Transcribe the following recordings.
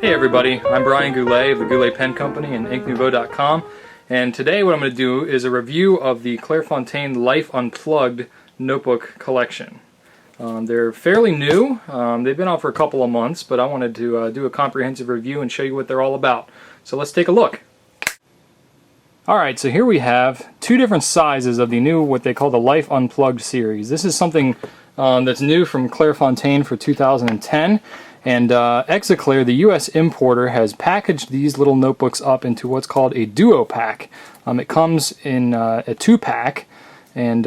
Hey everybody, I'm Brian Goulet of the Goulet Pen Company and InkNouveau.com, and today what I'm going to do is a review of the Clairefontaine Life.Unplugged notebook collection. They're fairly new. They've been out for a couple of months, but I wanted to do a comprehensive review and show you what they're all about. So let's take a look. Alright, so here we have two different sizes of the new, what they call the Life.Unplugged series. This is something that's new from Clairefontaine for 2010. And Claire, the US importer, has packaged these little notebooks up into what's called a duo pack. It comes in a 2-pack, and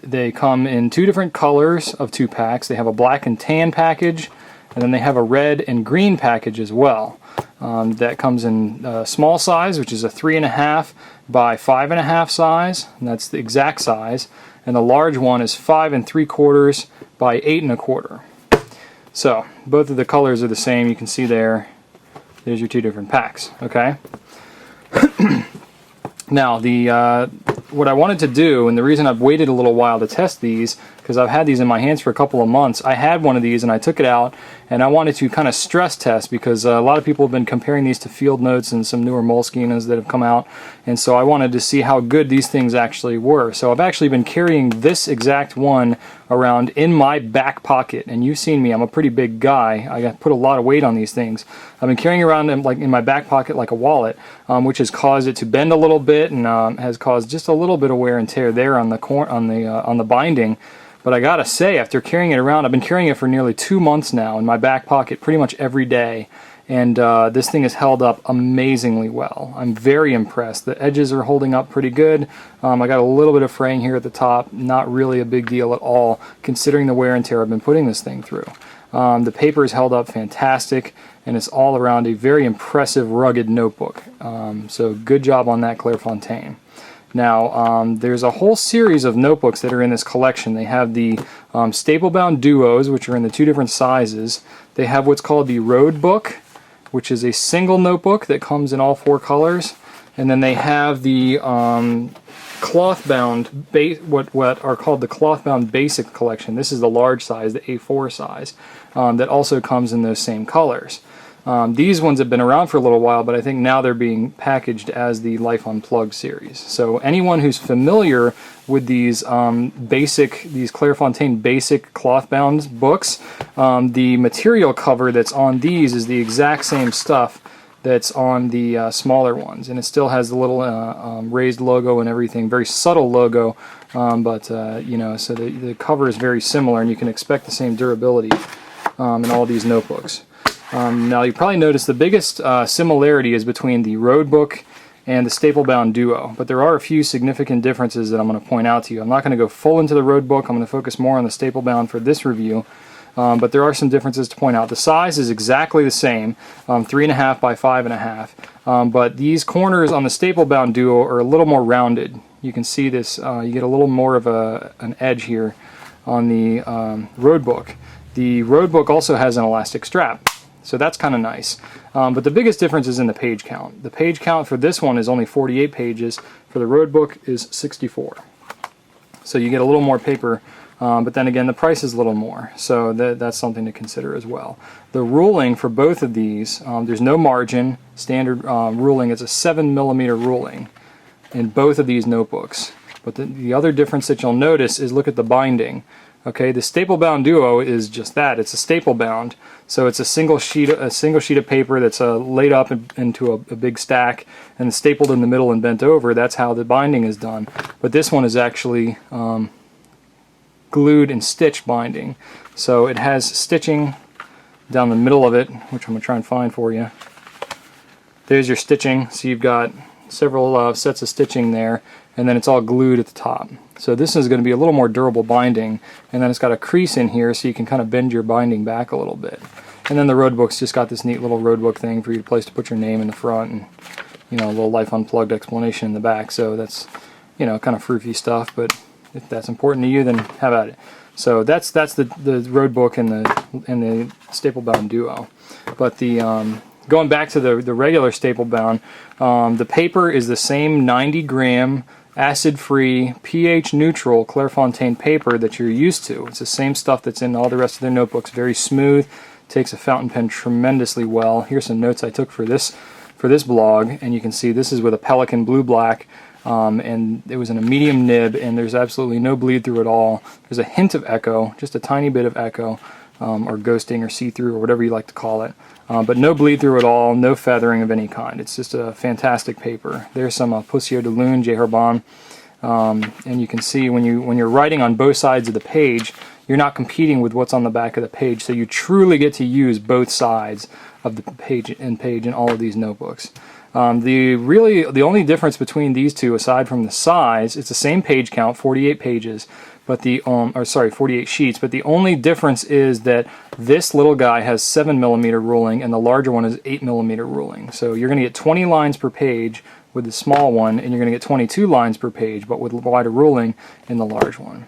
they come in two different colors of 2-packs. They have a black and tan package, and then they have a red and green package as well. That comes in small size, which is a 3.5 by 5.5 size, and that's the exact size. And the large one is 5 3/4 by 8 1/4. So, both of the colors are the same. You can see there's your two different packs, okay? Now, what I wanted to do, and the reason I've waited a little while to test these, because I've had these in my hands for a couple of months. I had one of these and I took it out, and I wanted to kind of stress test, because a lot of people have been comparing these to Field Notes and some newer Moleskines that have come out, and so I wanted to see how good these things actually were. So I've actually been carrying this exact one around in my back pocket, and you've seen me, I'm a pretty big guy. I put a lot of weight on these things. I've been carrying around them like in my back pocket like a wallet, which has caused it to bend a little bit, and has caused just a little bit of wear and tear there on the binding. But I gotta say, after carrying it around, I've been carrying it for nearly 2 months now in my back pocket pretty much every day, and this thing has held up amazingly well. I'm very impressed. The edges are holding up pretty good. I got a little bit of fraying here at the top, not really a big deal at all considering the wear and tear I've been putting this thing through. The paper has held up fantastic, and it's all around a very impressive, rugged notebook. So good job on that, Clairefontaine. Now, there's a whole series of notebooks that are in this collection. They have the staple-bound duos, which are in the two different sizes. They have what's called the Road Book, which is a single notebook that comes in all 4 colors. And then they have the cloth-bound, what are called the cloth-bound basic collection. This is the large size, the A4 size, that also comes in those same colors. These ones have been around for a little while, but I think now they're being packaged as the Life.Unplugged series. So anyone who's familiar with these these Clairefontaine basic cloth-bound books, the material cover that's on these is the exact same stuff that's on the smaller ones, and it still has the little raised logo and everything, very subtle logo, but you know, so the cover is very similar, and you can expect the same durability in all these notebooks. Now you probably noticed the biggest similarity is between the Road Book and the staple-bound duo, but there are a few significant differences that I'm going to point out to you. I'm not going to go full into the Road Book. I'm going to focus more on the staple-bound for this review, but there are some differences to point out. The size is exactly the same, 3.5 by 5.5, but these corners on the staple-bound duo are a little more rounded. You can see this, you get a little more of an edge here on the Road Book. The Road Book also has an elastic strap, so that's kind of nice. But the biggest difference is in the page count. The page count for this one is only 48 pages. For the Road Book is 64. So you get a little more paper, but then again the price is a little more. So that's something to consider as well. The ruling for both of these, there's no margin. Standard ruling is a 7mm ruling in both of these notebooks. But the other difference that you'll notice is, look at the binding. Okay, the staple-bound duo is just that. It's a staple-bound, so it's a single sheet of paper that's laid up into a big stack and stapled in the middle and bent over. That's how the binding is done. But this one is actually glued and stitched binding. So it has stitching down the middle of it, which I'm going to try and find for you. There's your stitching. So you've got several sets of stitching there, and then it's all glued at the top. So this is going to be a little more durable binding, and then it's got a crease in here so you can kind of bend your binding back a little bit. And then the Road Book's just got this neat little Road Book thing for you to put your name in the front, and you know, a little Life.Unplugged explanation in the back. So that's, you know, kind of froofy stuff, but if that's important to you, then have at it. So that's the Road Book and the staple-bound duo. But the going back to the regular staple-bound, the paper is the same 90-gram acid-free, pH-neutral Clairefontaine paper that you're used to. It's the same stuff that's in all the rest of their notebooks. Very smooth, takes a fountain pen tremendously well. Here's some notes I took for this blog, and you can see this is with a Pelikan blue black, and it was in a medium nib, and there's absolutely no bleed through at all. There's a hint of echo, just a tiny bit of echo, or ghosting or see-through or whatever you like to call it, but no bleed through at all, no feathering of any kind. It's just a fantastic paper. There's some Poussière de Lune, J. Herbin, and you can see when you're writing on both sides of the page, you're not competing with what's on the back of the page, so you truly get to use both sides of the page in all of these notebooks. The only difference between these two, aside from the size, it's the same page count, 48 pages, but 48 sheets, but the only difference is that this little guy has 7mm ruling and the larger one is 8mm ruling. So you're going to get 20 lines per page with the small one, and you're going to get 22 lines per page, but with wider ruling in the large one.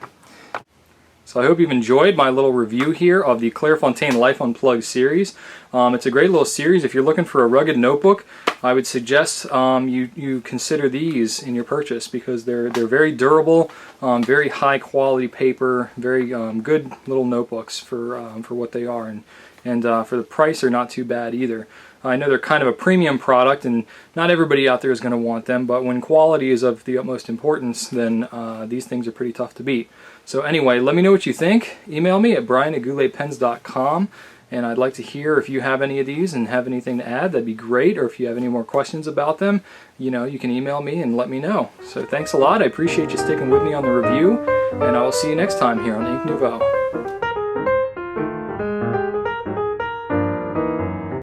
So I hope you've enjoyed my little review here of the Clairefontaine Life.Unplugged series. It's a great little series. If you're looking for a rugged notebook, I would suggest you consider these in your purchase, because they're very durable, very high quality paper, very good little notebooks for what they are, and for the price they're not too bad either. I know they're kind of a premium product, and not everybody out there is going to want them, but when quality is of the utmost importance, then these things are pretty tough to beat. So anyway, let me know what you think. Email me at brian@gouletpens.com, and I'd like to hear if you have any of these and have anything to add. That'd be great. Or if you have any more questions about them, you can email me and let me know. So thanks a lot. I appreciate you sticking with me on the review, and I will see you next time here on Ink Nouveau.